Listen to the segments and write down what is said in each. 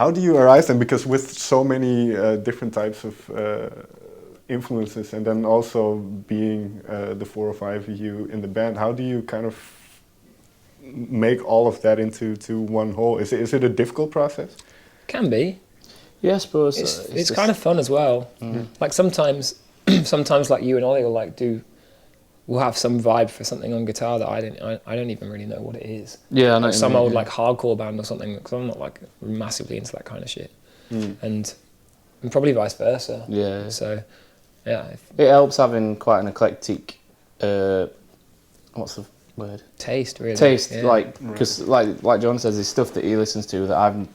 how do you arise them? Because with so many different types of influences, and then also being the 4 or 5 of you in the band, how do you kind of make all of that into one whole? Is it a difficult process? Can be. Yeah, I suppose it's kind of fun as well. Like sometimes like you and Ollie will like we'll have some vibe for something on guitar that I don't even really know what it is. Yeah, I know like some old like hardcore band or something, because I'm not like massively into that kind of shit. And probably vice versa. Yeah. So yeah, it helps having quite an eclectic what's the word? Taste, really. Taste, yeah. like, because like John says, there's stuff that he listens to that I've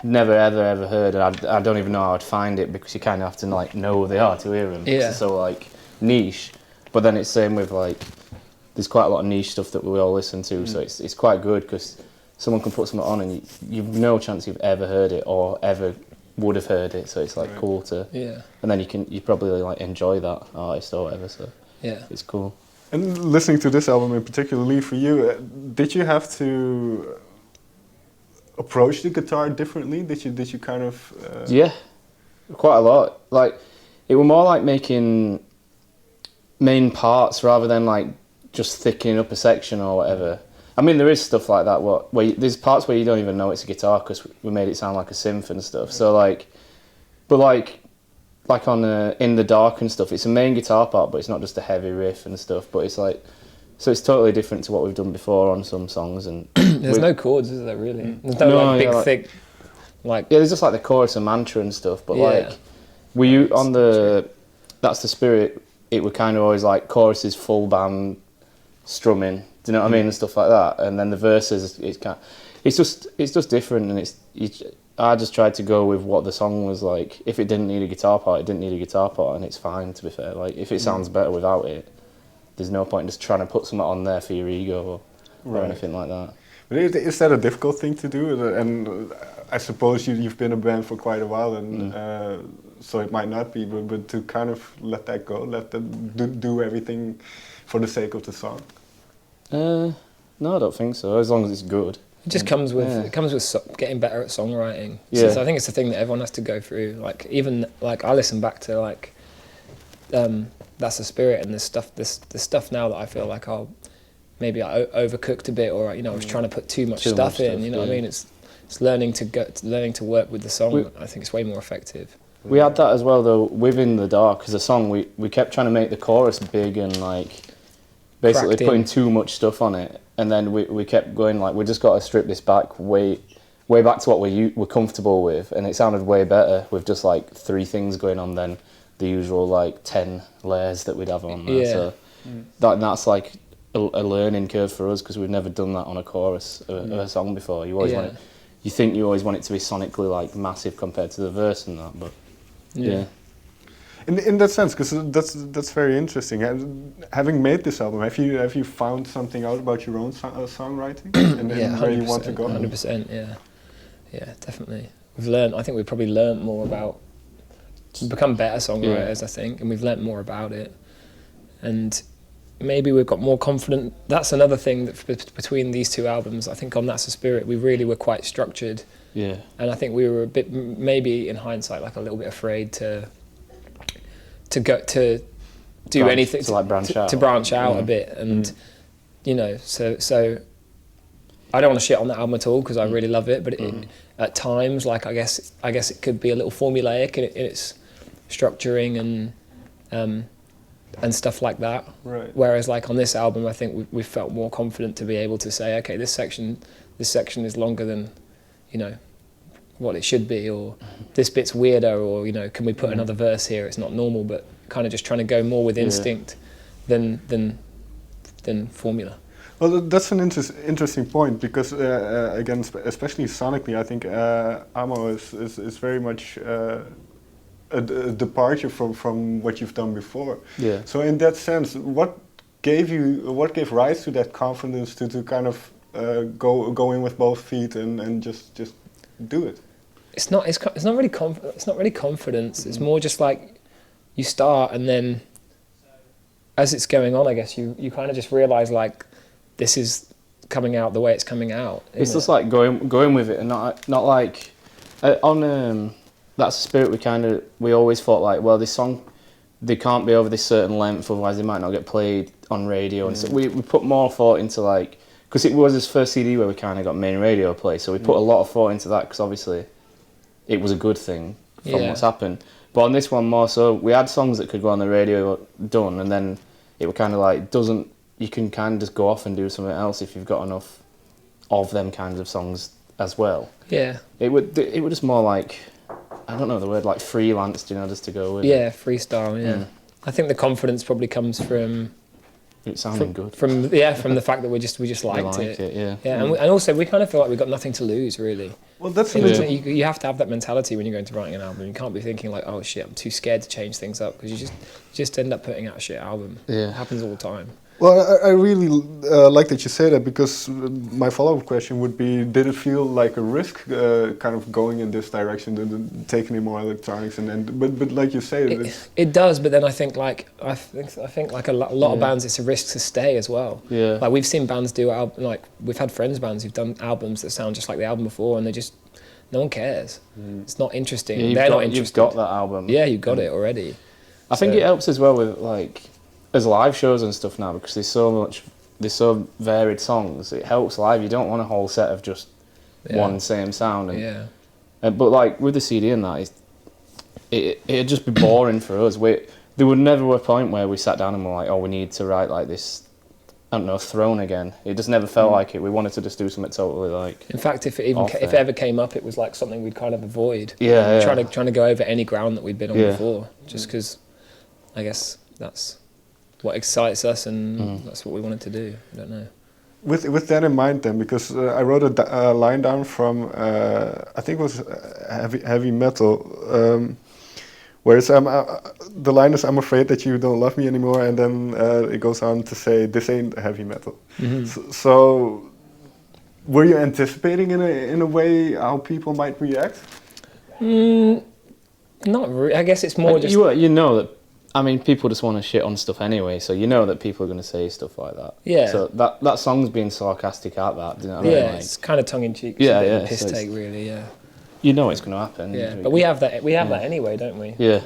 never ever heard, and I don't even know how I'd find it, because you kind of have to like know who they are to hear them. Yeah. It's so like niche. But then it's same with like, there's quite a lot of niche stuff that we all listen to, so it's quite good, because someone can put something on and you've no chance you've ever heard it or ever would have heard it, so it's like cool to, and then you probably like enjoy that artist or whatever, so yeah, it's cool. And listening to this album in particularly for you, did you have to approach the guitar differently? Did you kind of yeah, quite a lot. Like, it was more like making main parts rather than like just thickening up a section or whatever. I mean, there is stuff like that where there's parts where you don't even know it's a guitar, because we made it sound like a synth and stuff. So like, but like on In the Dark and stuff, it's a main guitar part, but it's not just a heavy riff and stuff. But it's like, so it's totally different to what we've done before on some songs. And there's no chords, is there really? There's no like big thick, like there's just like the chorus and mantra and stuff. But like, on the That's the Spirit, it were kind of always like choruses, full band strumming. Do you know what I mean, and stuff like that. And then the verses, it's just different, and I just tried to go with what the song was like. If it didn't need a guitar part, it didn't need a guitar part, and it's fine, to be fair. Like, if it sounds better without it, there's no point in just trying to put something on there for your ego or anything like that. But is that a difficult thing to do? And I suppose you've been a band for quite a while, and so it might not be, but to kind of let that go, let them do everything for the sake of the song. No, I don't think so. As long as it's good. It just comes with getting better at songwriting. Yeah. So I think it's a thing that everyone has to go through. Like, even like I listen back to like That's the Spirit, and this stuff now that I feel like maybe I overcooked a bit, or I was trying to put too much stuff in. You know what I mean? It's learning to work with the song. I think it's way more effective. We had that as well though within the Dark, as a song. We kept trying to make the chorus big and like basically putting too much stuff on it, and then we kept going like, we just got to strip this back way back to what we're comfortable with, and it sounded way better with just like 3 things going on than the usual like 10 layers that we'd have on there. Yeah. So that's like a learning curve for us, because we've never done that on a chorus of a song before. You always want it, you think you always want it to be sonically like massive compared to the verse and that, but yeah. In that sense, because that's very interesting. Having made this album, have you found something out about your own songwriting and where you want to go? 100%, yeah, definitely. I think we've probably learned more about, become better songwriters, I think, and we've learnt more about it, and maybe we've got more confident. That's another thing that between these 2 albums, I think on That's the Spirit, we really were quite structured. Yeah. And I think we were a bit, maybe in hindsight, like a little bit afraid to do anything, to like branch out a bit, and so I don't want to shit on that album at all, because I really love it, but at times, like I guess it could be a little formulaic in its structuring and stuff like that. Right. Whereas like on this album, I think we felt more confident to be able to say, okay, this section is longer than what it should be, or this bit's weirder, or can we put another verse here? It's not normal, but kind of just trying to go more with instinct than formula. Well, that's an interesting point, because again, especially sonically, I think Amo is very much a departure from what you've done before. Yeah. So in that sense, what gave rise to that confidence to kind of go in with both feet and just do it? It's not really confidence. It's more just like you start, and then as it's going on, I guess you kind of just realize like this is coming out the way it's coming out. It's just like going with it, and not like On That's the Spirit, we always thought like, well, this song, they can't be over this certain length, otherwise they might not get played on radio. And so we put more thought into like, because it was his first CD where we kind of got main radio play, so we put a lot of thought into that because obviously it was a good thing from what's happened. But on this one more so, we had songs that could go on the radio done, and then it was kind of like, you can kind of just go off and do something else if you've got enough of them kinds of songs as well. Yeah. It would just more like, I don't know the word, like freelance, just to go with it. Yeah, freestyle, yeah. I think the confidence probably comes from... It sounded good. From the fact that we just liked it. Yeah. And also we kind of feel like we've got nothing to lose, really. Well, that's you have to have that mentality when you're going to writing an album. You can't be thinking like, oh shit, I'm too scared to change things up, because you just end up putting out a shit album. Yeah. It happens all the time. Well, I really like that you say that, because my follow-up question would be, did it feel like a risk kind of going in this direction, and taking in more electronics, but like you say... It does, but then I think like I think like a lot of bands, it's a risk to stay as well. Yeah. Like we've seen bands do like we've had friends bands who've done albums that sound just like the album before, and no one cares. It's not interesting. Yeah, They're not interested. You've got that album. Yeah, you've got it already. I think it helps as well with like, as live shows and stuff now, because there's so varied songs. It helps live. You don't want a whole set of just one same sound. And, but like with the CD and that, it'd just be boring for us. There would never be a point where we sat down and were like, oh, we need to write like this, I don't know, Throne again. It just never felt like it. We wanted to just do something totally like... In fact, if it ever came up, it was like something we'd kind of avoid. Yeah. Trying to go over any ground that we'd been on before, just because I guess that's what excites us, and that's what we wanted to do. I don't know. With that in mind, then, because I wrote a line down from I think it was heavy metal, where it's the line is, "I'm afraid that you don't love me anymore," and then it goes on to say, "This ain't heavy metal." So, were you anticipating in a way how people might react? Not really. I guess it's more just... You know that, I mean, people just want to shit on stuff anyway, so you know that people are going to say stuff like that. Yeah. So that song's being sarcastic at that, do you know what I mean? Yeah, it's kind of tongue-in-cheek. Yeah. Piss take, really, yeah. You know it's going to happen. Yeah, but we have that anyway, don't we? Yeah.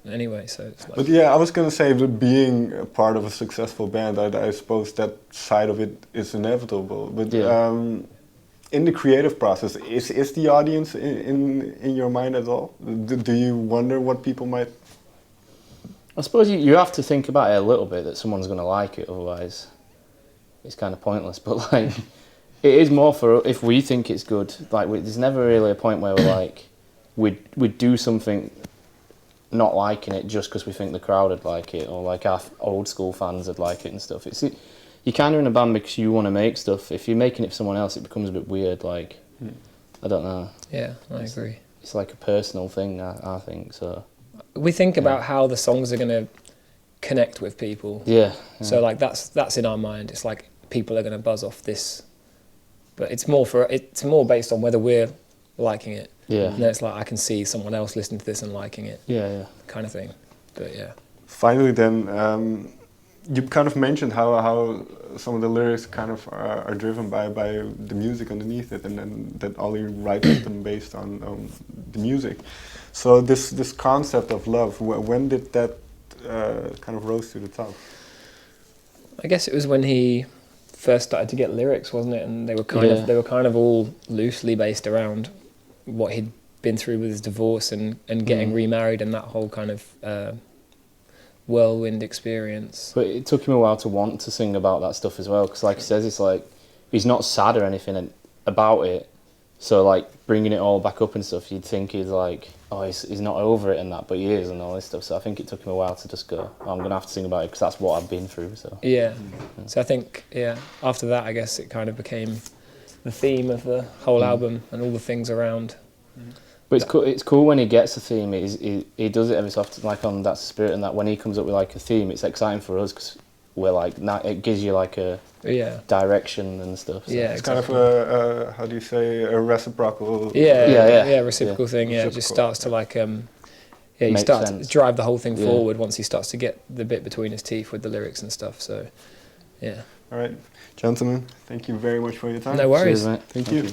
Anyway, so it's like... But yeah, I was going to say that being a part of a successful band, I suppose that side of it is inevitable. But in the creative process, is the audience in your mind at all? Do you wonder what people might... I suppose you have to think about it a little bit, that someone's going to like it, otherwise it's kind of pointless. But like, it is more for, if we think it's good, like there's never really a point where we're like, we'd do something not liking it just because we think the crowd would like it, or like our old school fans would like it and stuff. You're kind of in a band because you want to make stuff. If you're making it for someone else, it becomes a bit weird, like, I don't know. Yeah, I agree. It's like a personal thing, I think, so... We think about how the songs are going to connect with people. Yeah. So like that's in our mind. It's like people are going to buzz off this, but it's more based on whether we're liking it. Yeah. And then it's like I can see someone else listening to this and liking it. Yeah. Kind of thing. But yeah. Finally, then you kind of mentioned how some of the lyrics kind of are driven by the music underneath it, and then that Ollie writes them based on the music. So this concept of love, when did that kind of rose to the top? I guess it was when he first started to get lyrics, wasn't it? And they were kind of all loosely based around what he'd been through with his divorce and getting remarried, and that whole kind of whirlwind experience. But it took him a while to want to sing about that stuff as well, because like he says, it's like he's not sad or anything about it. So like bringing it all back up and stuff, you'd think he's like, oh, he's not over it and that, but he is, and all this stuff. So I think it took him a while to just go, oh, I'm going to have to sing about it because that's what I've been through. So yeah. So I think, after that, I guess it kind of became the theme of the whole album and all the things around. But it's cool when he gets a theme. He does it every so often, like on That's the Spirit, and that when he comes up with like a theme, it's exciting for us because we're like, it gives you like a direction and stuff. So. Yeah, it's kind of a how do you say, a reciprocal. Reciprocal thing. Yeah, it just starts to like you start to drive the whole thing forward once he starts to get the bit between his teeth with the lyrics and stuff. So yeah. All right, gentlemen, thank you very much for your time. No worries. Cheers, mate. Thank you.